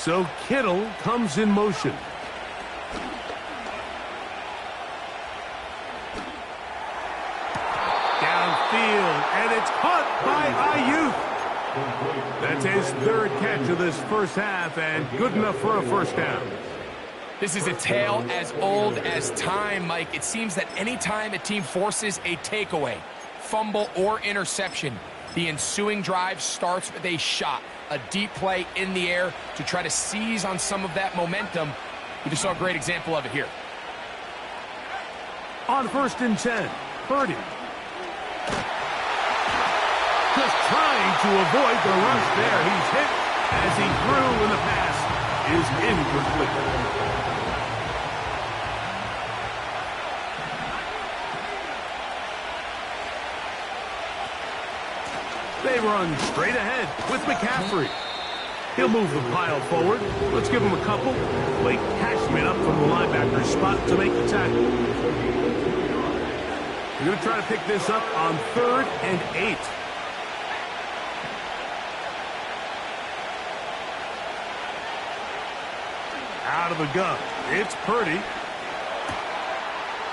So Kittle comes in motion. Downfield, and it's caught by Ayuk. That's his third catch of this first half, and good enough for a first down. This is a tale as old as time, Mike. It seems that any time a team forces a takeaway, fumble, or interception, the ensuing drive starts with a shot, a deep play in the air to try to seize on some of that momentum. We just saw a great example of it here. On 1st and 10, Purdy. Just trying to avoid the rush there. He's hit as he threw, and the pass is incomplete. They run straight ahead with McCaffrey. He'll move the pile forward. Let's give him a couple. Blake Cashman up from the linebacker spot to make the tackle. We're going to try to pick this up on 3rd and 8. Out of the gun. It's Purdy.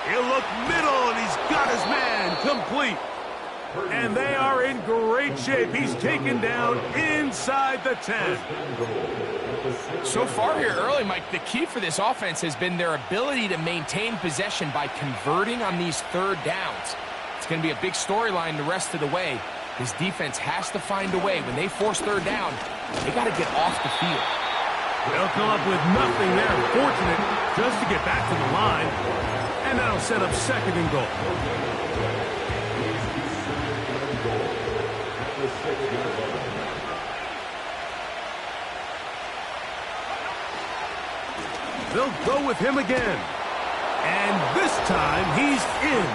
He'll look middle, and he's got his man complete. And they are in great shape. He's taken down inside the 10. So far here early, Mike, the key for this offense has been their ability to maintain possession by converting on these third downs. It's going to be a big storyline the rest of the way. This defense has to find a way. When they force third down, they got to get off the field. They'll come up with nothing there. Fortunate just to get back to the line. And that'll set up 2nd and goal. They'll go with him again. And this time he's in.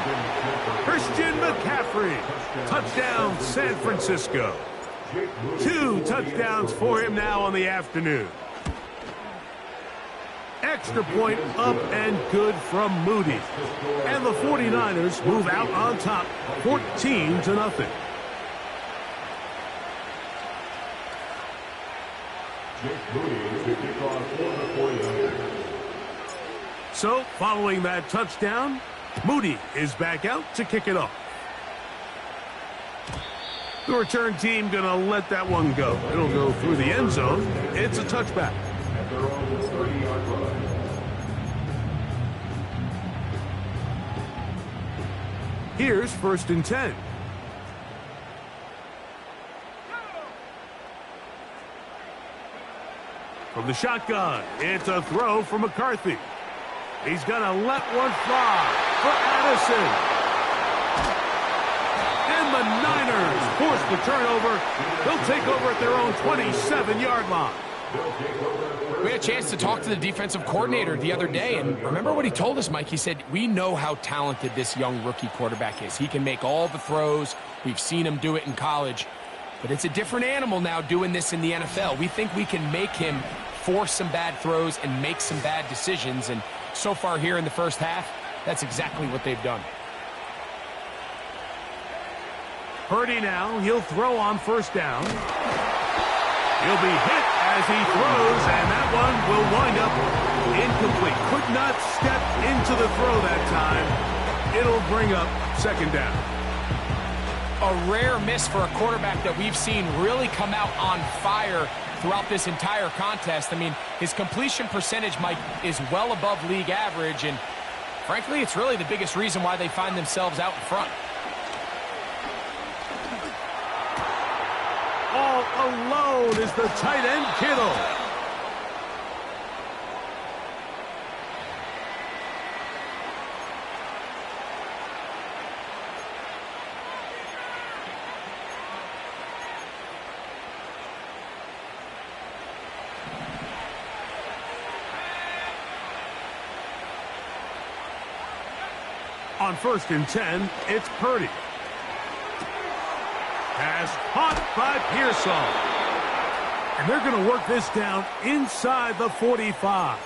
Christian McCaffrey. Touchdown, San Francisco. 2 touchdowns for him now on the afternoon. Extra point up and good from Moody. And the 49ers move out on top, 14-0. So, following that touchdown, Moody is back out to kick it off. The return team going to let that one go. It'll go through the end zone. It's a touchback. Here's 1st and 10. From the shotgun, it's a throw from McCarthy. He's going to let one fly for Addison. And the Niners force the turnover. They'll take over at their own 27-yard line. We had a chance to talk to the defensive coordinator the other day, and remember what he told us, Mike? He said, we know how talented this young rookie quarterback is. He can make all the throws. We've seen him do it in college. But it's a different animal now doing this in the NFL. We think we can make him force some bad throws and make some bad decisions. And so far here in the first half, that's exactly what they've done. Purdy now, he'll throw on 1st down. He'll be hit as he throws, and that one will wind up incomplete. Could not step into the throw that time. It'll bring up 2nd down. A rare miss for a quarterback that we've seen really come out on fire throughout this entire contest. I mean, his completion percentage, Mike, is well above league average, and frankly, it's really the biggest reason why they find themselves out in front. All alone is the tight end, Kittle. On 1st and 10, it's Purdy. Pass caught by Pearsall. And they're going to work this down inside the 45.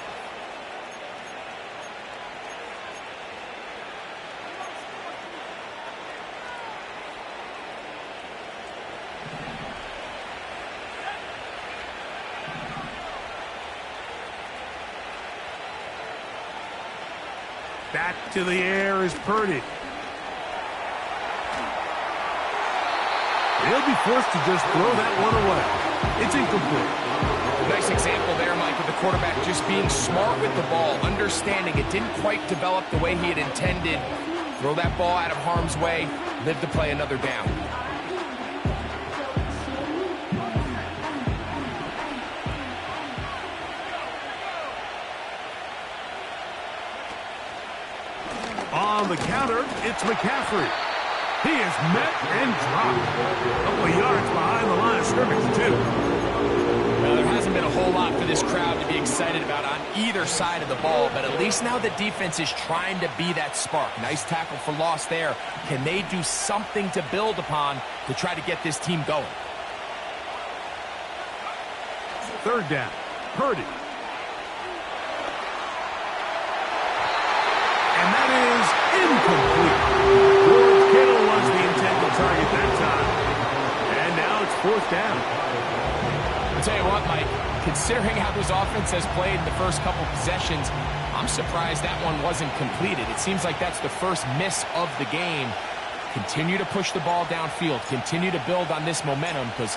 Back to the air is Purdy. He'll be forced to just throw that one away. It's incomplete. Nice example there, Mike, of the quarterback just being smart with the ball, understanding it didn't quite develop the way he had intended. Throw that ball out of harm's way, live to play another down. On the counter, it's McCaffrey. He is met and dropped. A couple of yards behind the line of scrimmage, too. Now, there hasn't been a whole lot for this crowd to be excited about on either side of the ball, but at least now the defense is trying to be that spark. Nice tackle for loss there. Can they do something to build upon to try to get this team going? Third down, Purdy. And that is incomplete. George Kittle was the intended target that time. And now it's fourth down. I'll tell you what, Mike, considering how this offense has played in the first couple possessions, I'm surprised that one wasn't completed. It seems like that's the first miss of the game. Continue to push the ball downfield. Continue to build on this momentum because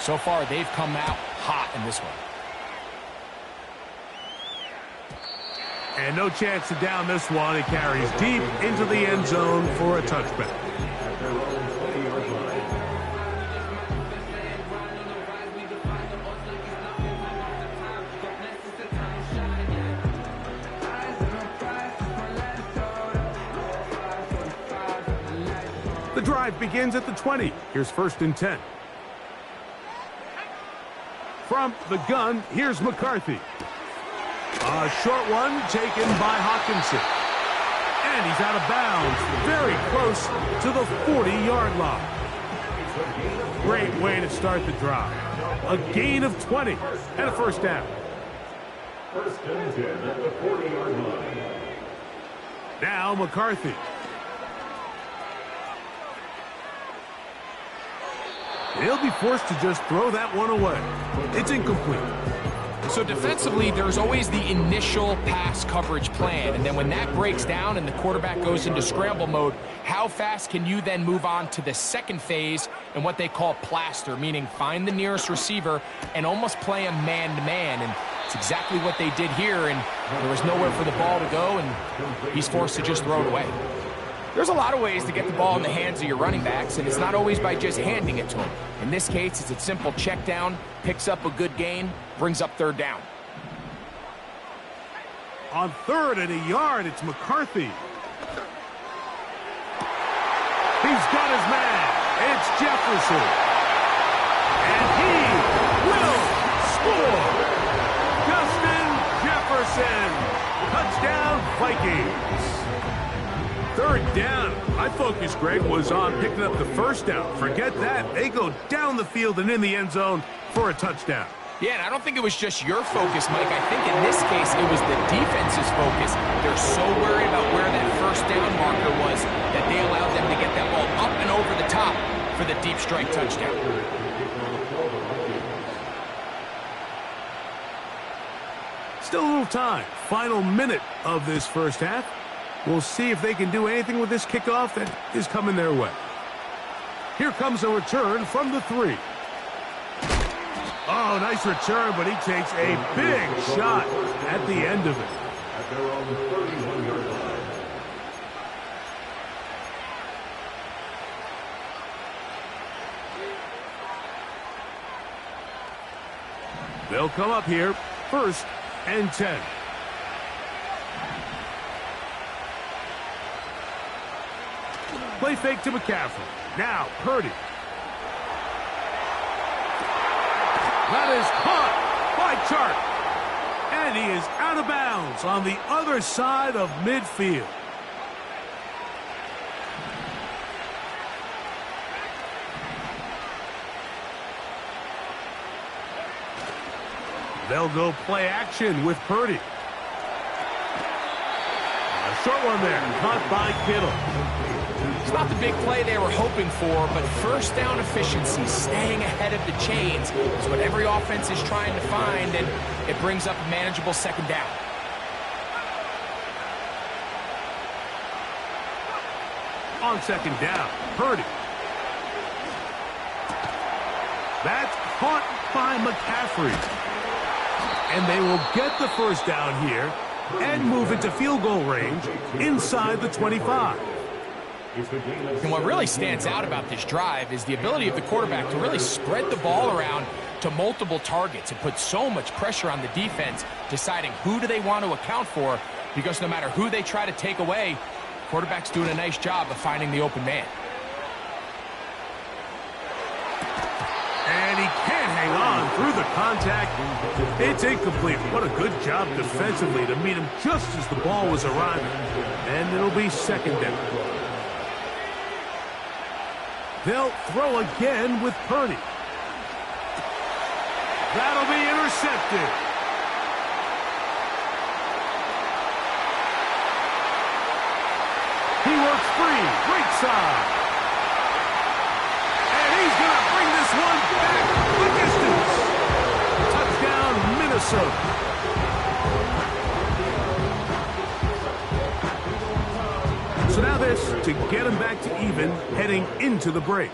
so far they've come out hot in this one. And no chance to down this one. It carries deep into the end zone for a touchback. The drive begins at the 20. Here's 1st and 10. From the gun, here's McCarthy. A short one taken by Hawkinson. And he's out of bounds, very close to the 40-yard line. Great way to start the drive. A gain of 20 and a first down. 1st and 10 at the 40-yard line. Now McCarthy. He'll be forced to just throw that one away. It's incomplete. So defensively, there's always the initial pass coverage plan, and then when that breaks down and the quarterback goes into scramble mode, how fast can you then move on to the second phase and what they call plaster, meaning find the nearest receiver and almost play him man-to-man, and it's exactly what they did here, and there was nowhere for the ball to go, and he's forced to just throw it away. There's a lot of ways to get the ball in the hands of your running backs, and it's not always by just handing it to them. In this case, it's a simple check down, picks up a good gain, brings up third down. On 3rd and a yard, it's McCarthy. He's got his man. It's Jefferson. And he will score. Justin Jefferson. Touchdown, Vikings. 3rd down. My focus, Greg, was on picking up the first down. Forget that. They go down the field and in the end zone for a touchdown. Yeah, and I don't think it was just your focus, Mike. I think in this case, it was the defense's focus. They're so worried about where that first down marker was that they allowed them to get that ball up and over the top for the deep strike touchdown. Still a little time. Final minute of this first half. We'll see if they can do anything with this kickoff that is coming their way. Here comes a return from the 3. Oh, nice return, but he takes a big shot at the end of it. At their own 31-yard line. They'll come up here, 1st and 10. Play fake to McCaffrey. Now, Purdy. That is caught by Chark. And he is out of bounds on the other side of midfield. They'll go play action with Purdy. A short one there, caught by Kittle. It's not the big play they were hoping for, but first down efficiency, staying ahead of the chains, is what every offense is trying to find, and it brings up a manageable 2nd down. on second down. Purdy. That's caught by McCaffrey. And they will get the first down here and move into field goal range inside the 25. And what really stands out about this drive is the ability of the quarterback to really spread the ball around to multiple targets and put so much pressure on the defense, deciding who do they want to account for, because no matter who they try to take away, quarterback's doing a nice job of finding the open man. And he can't hang on through the contact. It's incomplete. What a good job defensively to meet him just as the ball was arriving. And it'll be second down. They'll throw again with Purdy. That'll be intercepted. He works free, right side. And he's going to bring this one back the distance. Touchdown, Minnesota. So now this to get him back to even heading into the break.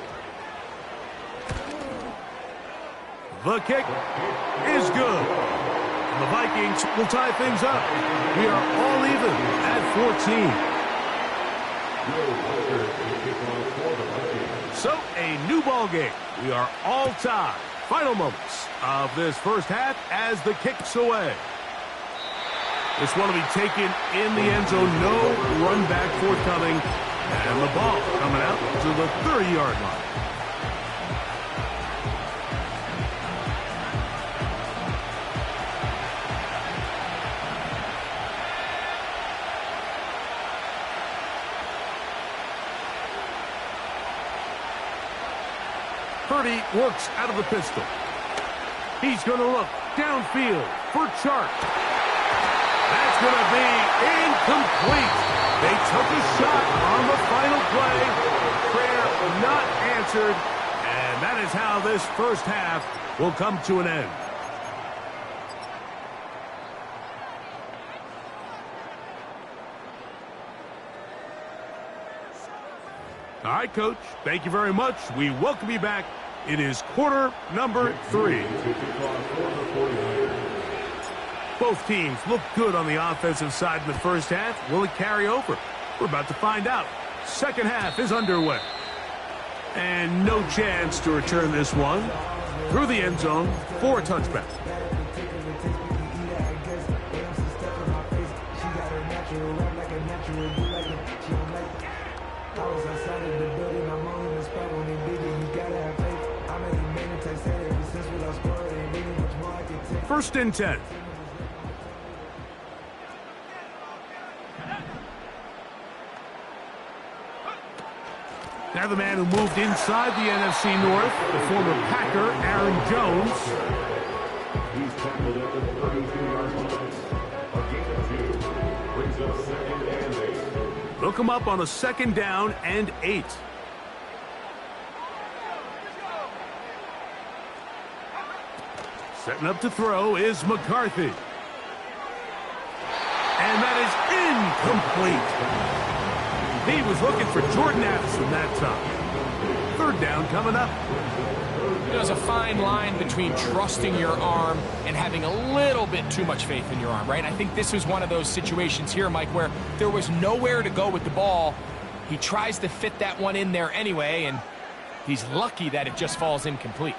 The kick is good. And the Vikings will tie things up. We are all even at 14. So a new ball game. We are all tied. Final moments of this first half as the kick's away. This one will be taken in the end zone. No run back forthcoming. And the ball coming out to the 30-yard line. Purdy works out of the pistol. He's going to look downfield for Chark. That's going to be incomplete. They took a shot on the final play. Prayer not answered. And that is how this first half will come to an end. All right, Coach. Thank you very much. We welcome you back. It is quarter number 3. Both teams look good on the offensive side in the first half. Will it carry over? We're about to find out. Second half is underway. And no chance to return this one through the end zone for a touchback. First and 10. Now the man who moved inside the NFC North, the former Packer, Aaron Jones. He's tackled at the 32-yard line. A gain of 2 brings up second and 8. They'll come up on a second down and 8. Setting up to throw is McCarthy. And that is incomplete. He was looking for Jordan Addison that time. Third down coming up. There's a fine line between trusting your arm and having a little bit too much faith in your arm, right? I think this was one of those situations here, Mike, where there was nowhere to go with the ball. He tries to fit that one in there anyway, and he's lucky that it just falls incomplete.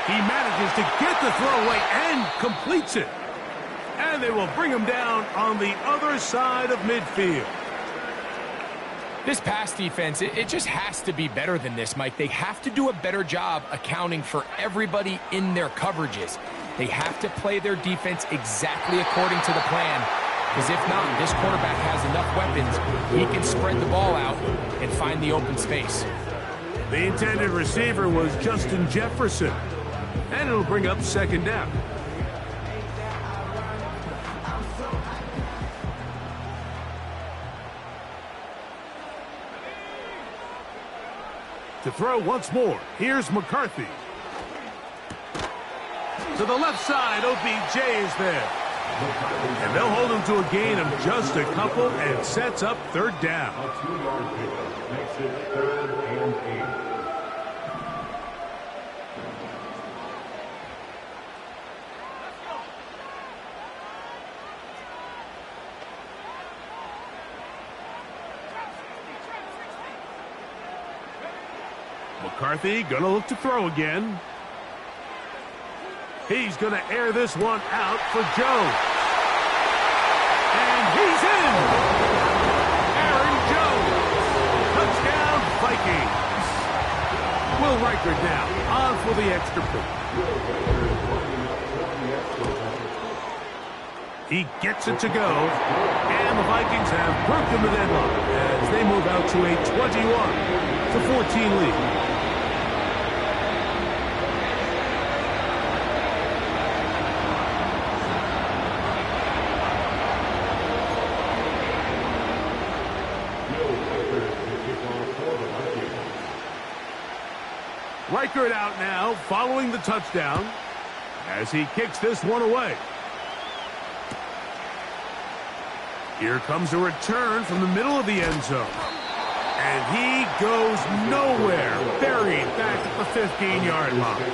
He manages to get the throw away and completes it. And they will bring him down on the other side of midfield. This pass defense, it just has to be better than this, Mike. They have to do a better job accounting for everybody in their coverages. They have to play their defense exactly according to the plan. Because if not, this quarterback has enough weapons. He can spread the ball out and find the open space. The intended receiver was Justin Jefferson. And it'll bring up second down. To throw once more, here's McCarthy. To the left side, OBJ is there. And they'll hold him to a gain of just a couple and sets up third down. A 2-yard pickup makes it 3rd and 8. McCarthy gonna look to throw again. He's gonna air this one out for Joe. And he's in! Aaron Jones. Touchdown, Vikings. Will Riker now on for the extra point. He gets it to go, and the Vikings have broken the deadlock as they move out to a 21-14 lead. Riker out now, following the touchdown, as he kicks this one away. Here comes a return from the middle of the end zone. And he goes nowhere, buried back at the 15-yard line.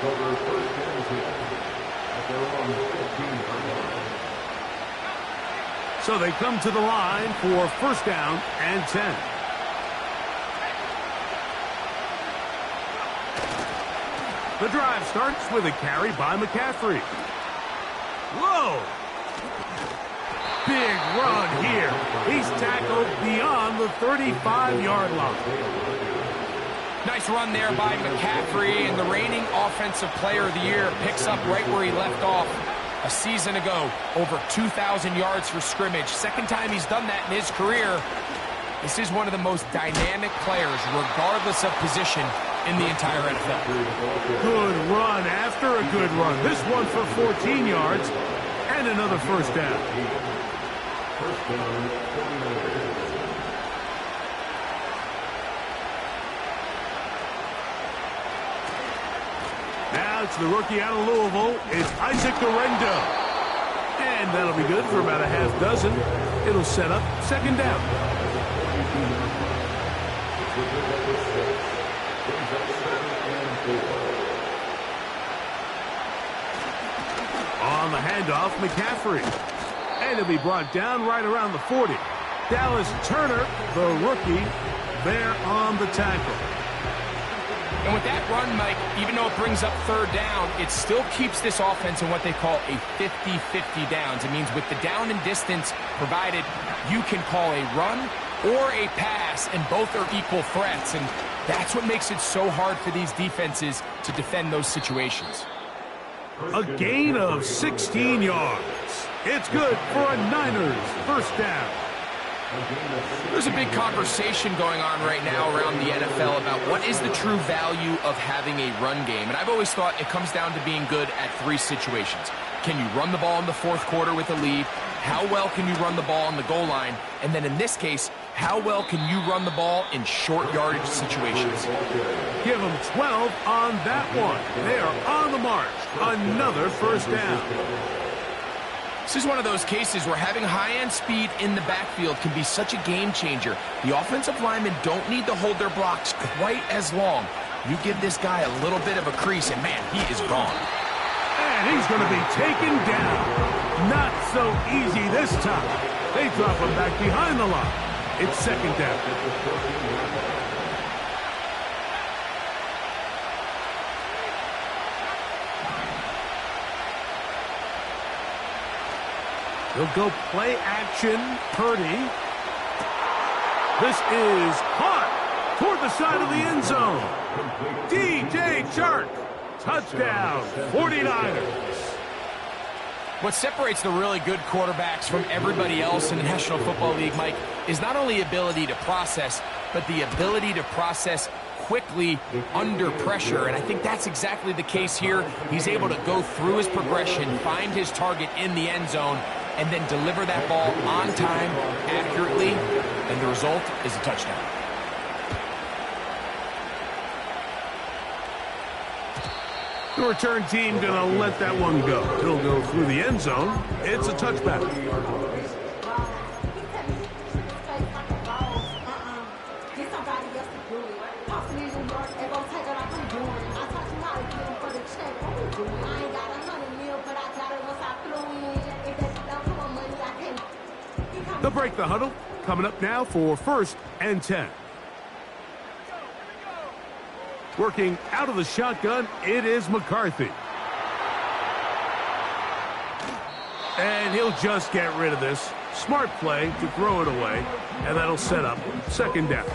So they come to the line for first down and 10. The drive starts with a carry by McCaffrey. Whoa! Big run here. He's tackled beyond the 35-yard line. Nice run there by McCaffrey, and the reigning offensive player of the year picks up right where he left off a season ago. Over 2,000 yards for scrimmage. Second time he's done that in his career. This is one of the most dynamic players, regardless of position, in the entire NFL. Good run after a good run. This one for 14 yards and another first down. Now it's the rookie out of Louisville. It's Isaac Guerrero. And that'll be good for about a half dozen. It'll set up second down. On the handoff, McCaffrey. And he'll be brought down right around the 40. Dallas Turner, the rookie, there on the tackle. And with that run, Mike, even though it brings up third down, it still keeps this offense in what they call a 50-50 downs. It means with the down and distance provided, you can call a run or a pass, and both are equal threats. And that's what makes it so hard for these defenses to defend those situations. A gain of 16 yards. It's good for a Niners first down. There's a big conversation going on right now around the NFL about what is the true value of having a run game. And I've always thought it comes down to being good at three situations. Can you run the ball in the fourth quarter with a lead? How well can you run the ball on the goal line? And then in this case, how well can you run the ball in short yardage situations? Give them 12 on that one. They are on the march. Another first down. This is one of those cases where having high-end speed in the backfield can be such a game changer. The offensive linemen don't need to hold their blocks quite as long. You give this guy a little bit of a crease, and man, he is gone. And he's going to be taken down. Not so easy this time. They drop him back behind the line. It's second down. He'll go play action. Purdy. This is caught toward the side of the end zone. DJ Chark. Touchdown, 49ers. What separates the really good quarterbacks from everybody else in the National Football League, Mike, is not only ability to process, but the ability to process quickly under pressure. And I think that's exactly the case here. He's able to go through his progression, find his target in the end zone, and then deliver that ball on time, accurately, and the result is a touchdown. The return team going to let that one go. It'll go through the end zone. It's a touchback. They'll break the huddle. Coming up now for 1st and 10. Working out of the shotgun, it is McCarthy. And he'll just get rid of this. Smart play to throw it away, and that'll set up 2nd down.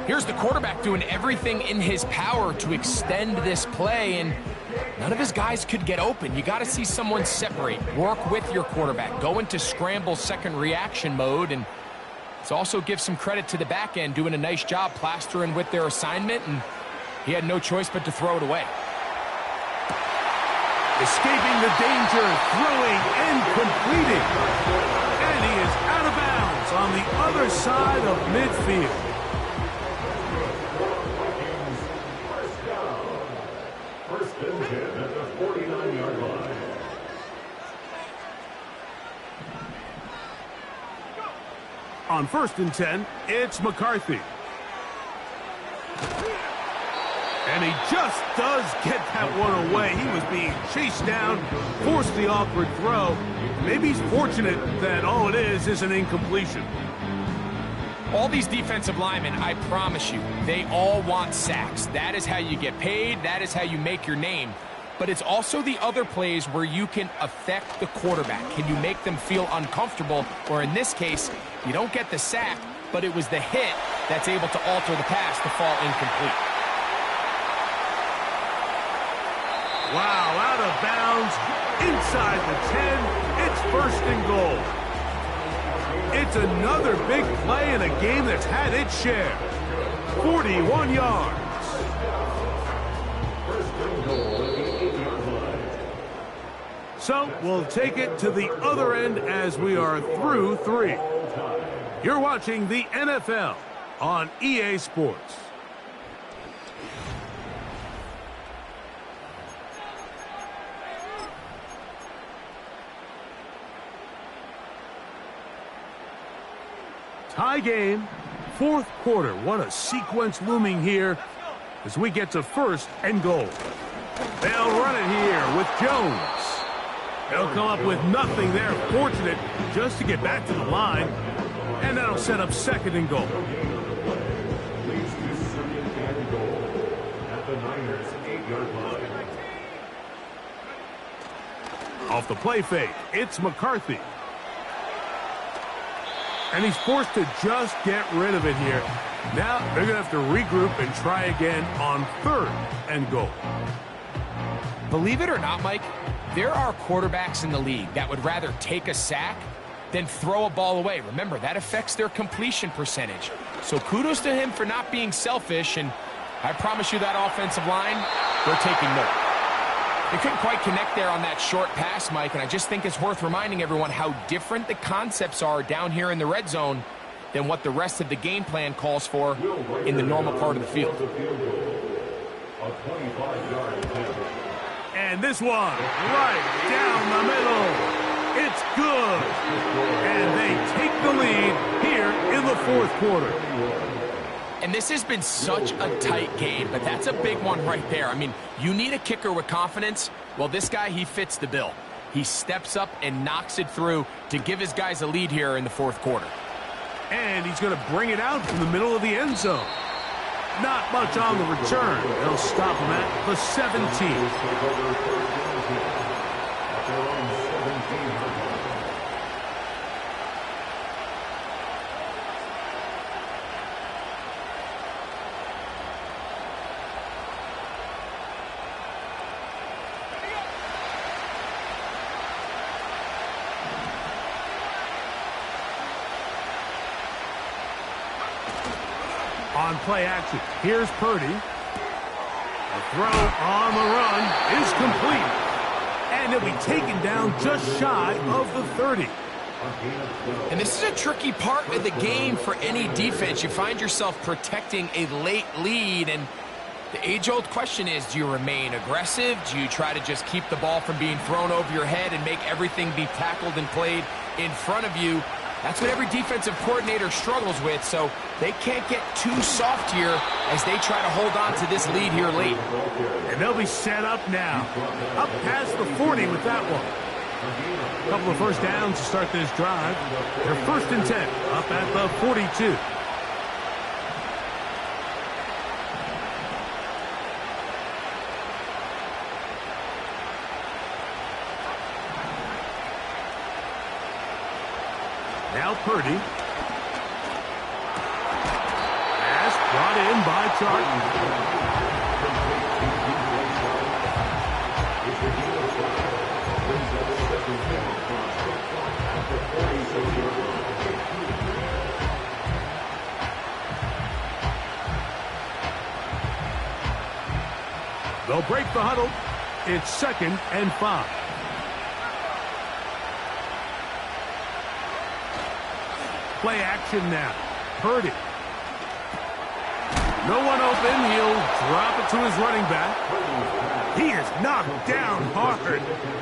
Here's the quarterback doing everything in his power to extend this play, and none of his guys could get open. You got to see someone separate, work with your quarterback, go into scramble second reaction mode, and let's also give some credit to the back end doing a nice job plastering with their assignment, and he had no choice but to throw it away. Escaping the danger, throwing and completing. And he is out of bounds on the other side of midfield. First and 10 at the 49-yard line. On 1st and 10, it's McCarthy. And he just does get that one away. He was being chased down, forced the awkward throw. Maybe he's fortunate that all it is an incompletion. All these defensive linemen, I promise you, they all want sacks. That is how you get paid. That is how you make your name. But it's also the other plays where you can affect the quarterback. Can you make them feel uncomfortable? Or in this case, you don't get the sack, but it was the hit that's able to alter the pass to fall incomplete. Wow, out of bounds, inside the 10, it's 1st and goal. It's another big play in a game that's had its share. 41 yards. First and goal at the 8-yard line. So we'll take it to the other end as we are through 3. You're watching the NFL on EA Sports. Tie game, 4th quarter. What a sequence looming here as we get to 1st and goal. They'll run it here with Jones. They'll come up with nothing there. Fortunate just to get back to the line. And that'll set up 2nd and goal. Leads to 2nd and goal at the Niners' 8-yard line. Off the play fake, it's McCarthy. And he's forced to just get rid of it here. Now they're going to have to regroup and try again on 3rd and goal. Believe it or not, Mike, there are quarterbacks in the league that would rather take a sack than throw a ball away. Remember, that affects their completion percentage. So kudos to him for not being selfish, and I promise you that offensive line, they're taking note. They couldn't quite connect there on that short pass, Mike, and I just think it's worth reminding everyone how different the concepts are down here in the red zone than what the rest of the game plan calls for in the normal part of the field. A 25-yard attempt. And this one, right down the middle. It's good. And they take the lead here in the 4th quarter. And this has been such a tight game, but that's a big one right there. I mean, you need a kicker with confidence. Well, this guy, he fits the bill. He steps up and knocks it through to give his guys a lead here in the 4th quarter. And he's going to bring it out from the middle of the end zone. Not much on the return. They'll stop him at the 17. On play action, here's Purdy. A throw on the run is complete. And it'll be taken down just shy of the 30. And this is a tricky part of the game for any defense. You find yourself protecting a late lead, and The age-old question is, do you remain aggressive? Do you try to just keep the ball from being thrown over your head and make everything be tackled and played in front of you? That's what every defensive coordinator struggles with, so they can't get too soft here as they try to hold on to this lead here late. And they'll be set up now. Up past the 40 with that one. A couple of first downs to start this drive. They're 1st and 10, up at the 42. Now Purdy. Pass brought in by Charton. They'll break the huddle. It's 2nd and 5. Play action now. Purdy. No one open. He'll drop it to his running back. He is knocked down hard.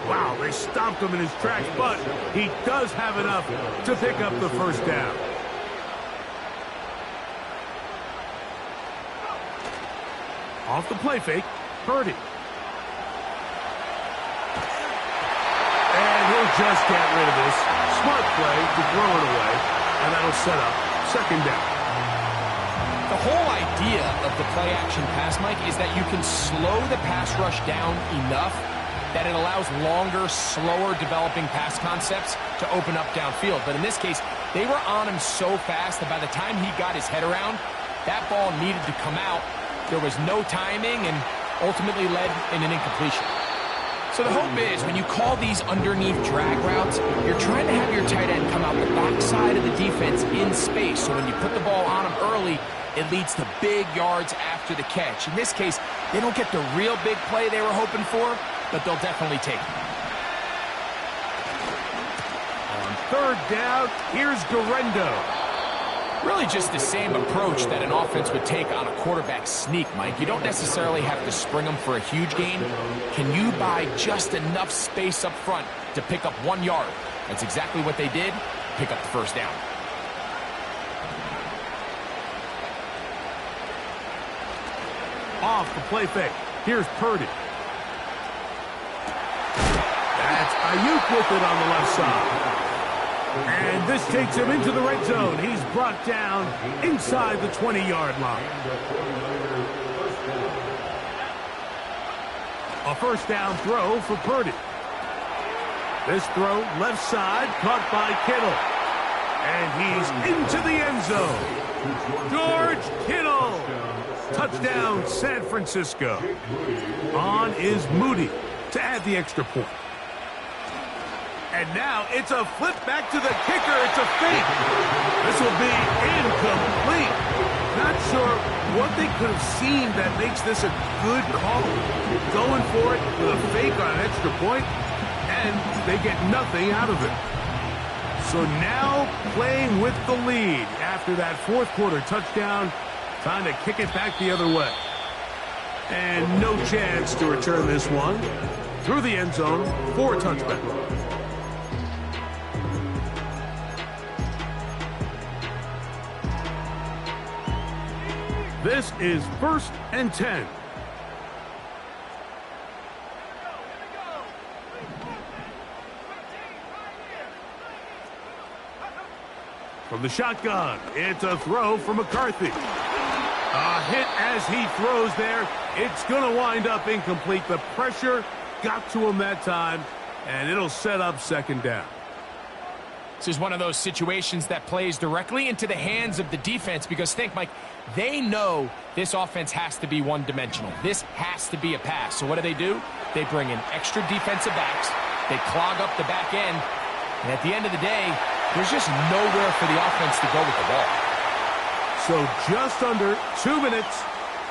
Wow, they stomped him in his tracks, but he does have enough to pick up the first down. Off the play fake, Purdy. And he'll just get rid of this. Smart play to throw it away, and that'll set up 2nd down. The whole idea of the play-action pass, Mike, is that you can slow the pass rush down enough that it allows longer, slower developing pass concepts to open up downfield. But in this case, they were on him so fast that by the time he got his head around, that ball needed to come out. There was no timing and ultimately led in an incompletion. So the hope is when you call these underneath drag routes, you're trying to have your tight end come out the backside of the defense in space. So when you put the ball on him early, it leads to big yards after the catch. In this case, they don't get the real big play they were hoping for, but they'll definitely take it. On 3rd down, here's Garendo. Really just the same approach that an offense would take on a quarterback sneak, Mike. You don't necessarily have to spring them for a huge gain. Can you buy just enough space up front to pick up 1 yard? That's exactly what they did. Pick up the first down. Off the play fake. Here's Purdy. That's Ayuk with it on the left side. And this takes him into the red zone. He's brought down inside the 20-yard line. A first down throw for Purdy. This throw left side caught by Kittle. And he's into the end zone. George Kittle. Touchdown, San Francisco. On is Moody to add the extra point. And now it's a flip back to the kicker. It's a fake. This will be incomplete. Not sure what they could have seen that makes this a good call. Going for it with a fake on an extra point, and they get nothing out of it. So now playing with the lead after that 4th quarter touchdown. Time to kick it back the other way. And no chance to return this one. Through the end zone for a touchback. This is 1st and 10. From the shotgun, it's a throw for McCarthy. A hit as he throws there. It's going to wind up incomplete. The pressure got to him that time, and it'll set up 2nd down. This is one of those situations that plays directly into the hands of the defense because think, Mike, they know this offense has to be one-dimensional. This has to be a pass. So what do? They bring in extra defensive backs. They clog up the back end. And at the end of the day, there's just nowhere for the offense to go with the ball. So just under 2 minutes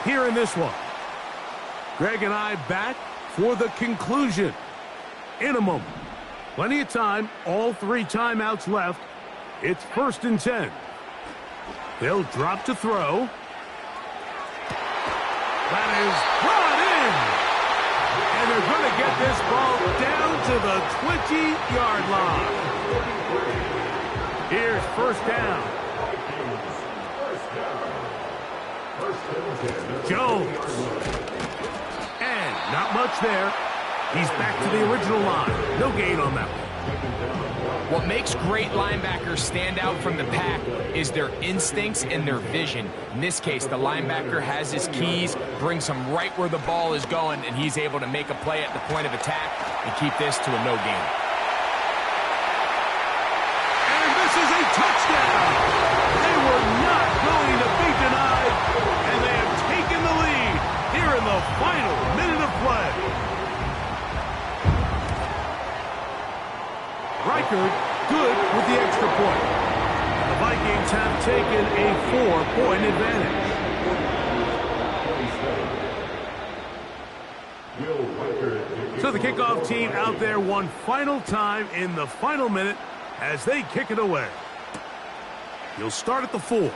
here in this one. Greg and I back for the conclusion in a moment. Plenty of time, all 3 timeouts left. It's 1st and 10. They'll drop to throw. That is brought in. And they're going to get this ball down to the 20-yard line. Here's first down. Jones. And not much there. He's back to the original line. No gain on that one. What makes great linebackers stand out from the pack is their instincts and their vision. In this case, the linebacker has his keys, brings him right where the ball is going, and he's able to make a play at the point of attack and keep this to a no gain. And this is a touchdown. They were not going to be denied, and they have taken the lead here in the final minute of play. Reichard good with the extra point. The Vikings have taken a 4-point advantage. So the kickoff team out there one final time in the final minute as they kick it away. He'll start at the 4.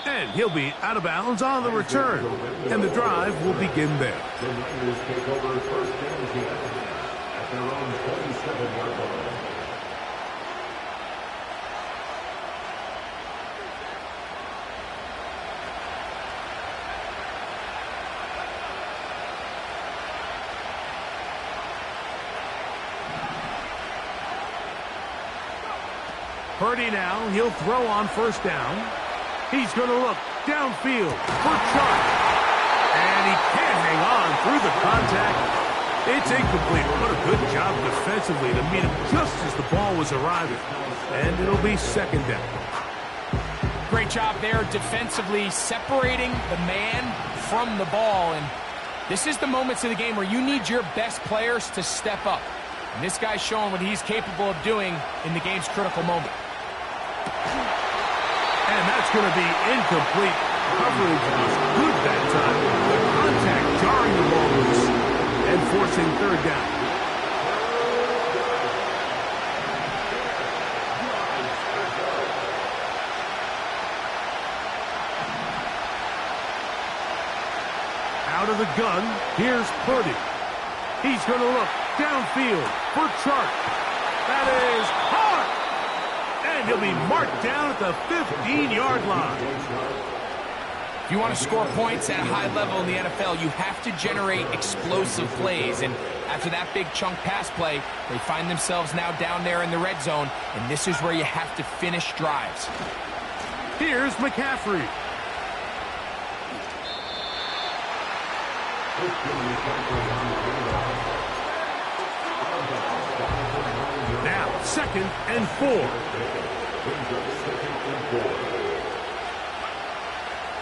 And he'll be out of bounds on the return. And the drive will begin there. The Niners take over first down again at their own 27-yard line. Purdy now, he'll throw on first down. He's going to look downfield for Chark. And he can't hang on through the contact. It's incomplete. What a good job defensively to meet him just as the ball was arriving. And it'll be second down. Great job there defensively, separating the man from the ball. And this is the moments of the game where you need your best players to step up. And this guy's showing what he's capable of doing in the game's critical moment. And that's going to be incomplete. Coverage was good that time. The contact jarring the ball loose and forcing third down. Out of the gun, here's Purdy. He's going to look downfield for Chark. That is hard. And he'll be marked down at the 15-yard line. If you want to score points at a high level in the NFL, you have to generate explosive plays. And after that big chunk pass play, they find themselves now down there in the red zone. And this is where you have to finish drives. Here's McCaffrey. Now, 2nd and 4.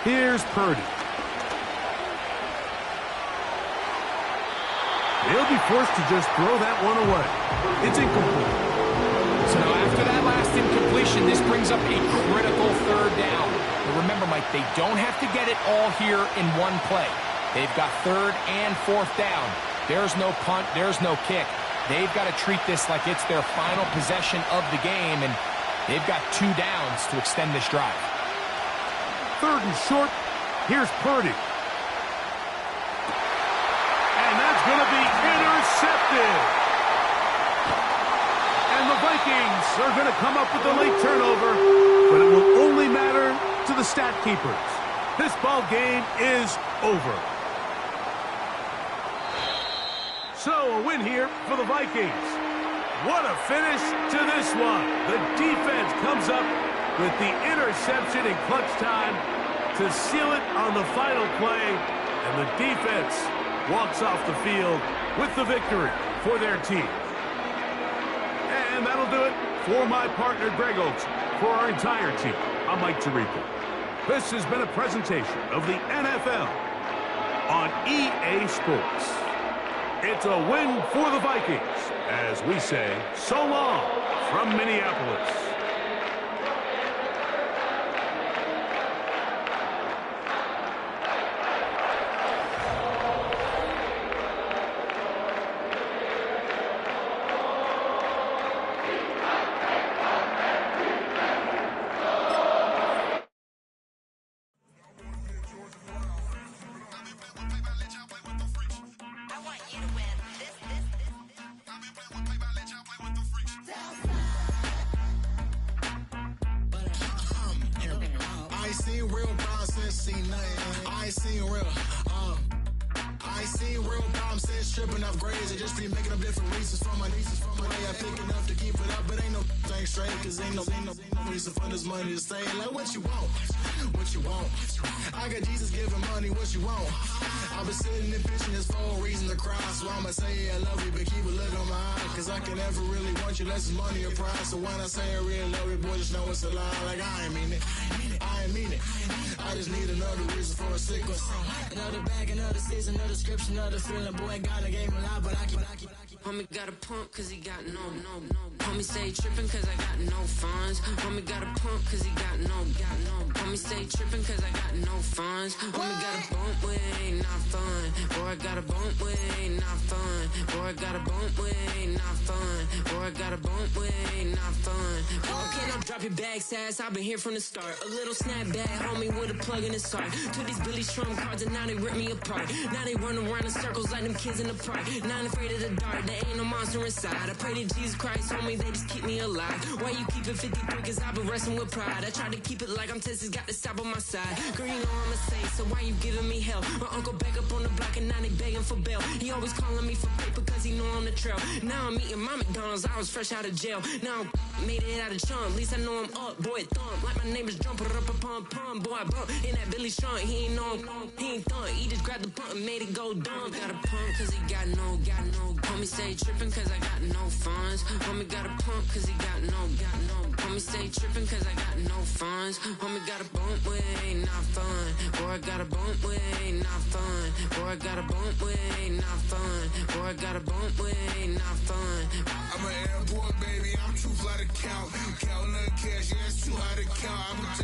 Here's Purdy. He'll be forced to just throw that one away. It's incomplete. So now after that last incompletion, this brings up a critical third down. But remember, Mike, they don't have to get it all here in one play. They've got 3rd and 4th down. There's no punt, there's no kick. They've got to treat this like it's their final possession of the game, and they've got 2 downs to extend this drive. 3rd and short. Here's Purdy. And that's going to be intercepted. And the Vikings are going to come up with a late turnover, but it will only matter to the stat keepers. This ball game is over. So a win here for the Vikings. What a finish to this one. The defense comes up with the interception in clutch time to seal it on the final play. And the defense walks off the field with the victory for their team. And that'll do it for my partner, Greg Oaks. For our entire team, I'm Mike Tirico. This has been a presentation of the NFL on EA Sports. It's a win for the Vikings, as we say so long from Minneapolis. dropping off grades. I just be making up different reasons for my nieces. From my way I pick enough to keep it up, but ain't no thing straight. Cause ain't no reason for this money to stay. Like what you want, what you want. I got Jesus giving money, what you want. I've been sitting and pitching this for a reason to cry. So I'ma say I love you, but keep a look on my eye. Cause I can never really want you less than money or pride. So when I say I really love you, boy, just know it's a lie. Like I ain't mean it, I ain't mean it. I just need another reason for a sickle. Another bag, another season, another description, another feeling. Boy, God, I gave him a lot, but I keep. Homie got a pump cause he got no. Homie stay trippin' cause I got no funds. Homie got a pump cause he got no. Homie stay trippin' cause I got no funds. Homie got a bump with it, ain't not fun. Boy, I got a bump with it, ain't not fun. Boy, I got a bump with it, ain't not fun. Boy, I got a bump with it, ain't not fun. Okay, now drop your bag, sass. I've been here from the start. A little snapback, homie, with a plug in his heart. Took these Billy Strum cards and now they rip me apart. Now they run around in circles like them kids in the park. Not afraid of the dark, there ain't no monster inside. I pray to Jesus Christ, homie, they just keep me alive. Why you keep it 53? Cause I've been wrestling with pride. I try to keep it like I'm Texas, got the stop on my side. Girl, you know I'm a saint, so why you giving me hell? My uncle back up on the block and now they begging for bail. He always calling me for paper cause he know I'm the trail. Now I'm eating my McDonald's, I was fresh out of jail. Now I'm made it out of chunk, at least I know I'm up, boy, thump. Like my neighbors jump, up a pump, boy, I bump. In that Billy Strong, he ain't know him, he ain't thump. He just grabbed the pump and made it go dumb. Got a pump cause he got no. Homie stay trippin' cause I got no funds. Homie got a pump cause he got no. Homie stay trippin' cause I got no funds. Homie got a bump with it, ain't not fun. Boy, I got a bump with it, ain't not fun. Boy, I got a bump with it, ain't not fun. Boy, I got a bump with it, ain't not fun. I'm an airport baby, I'm too fly to count. Counting the cash, yeah, it's too high to count. I'm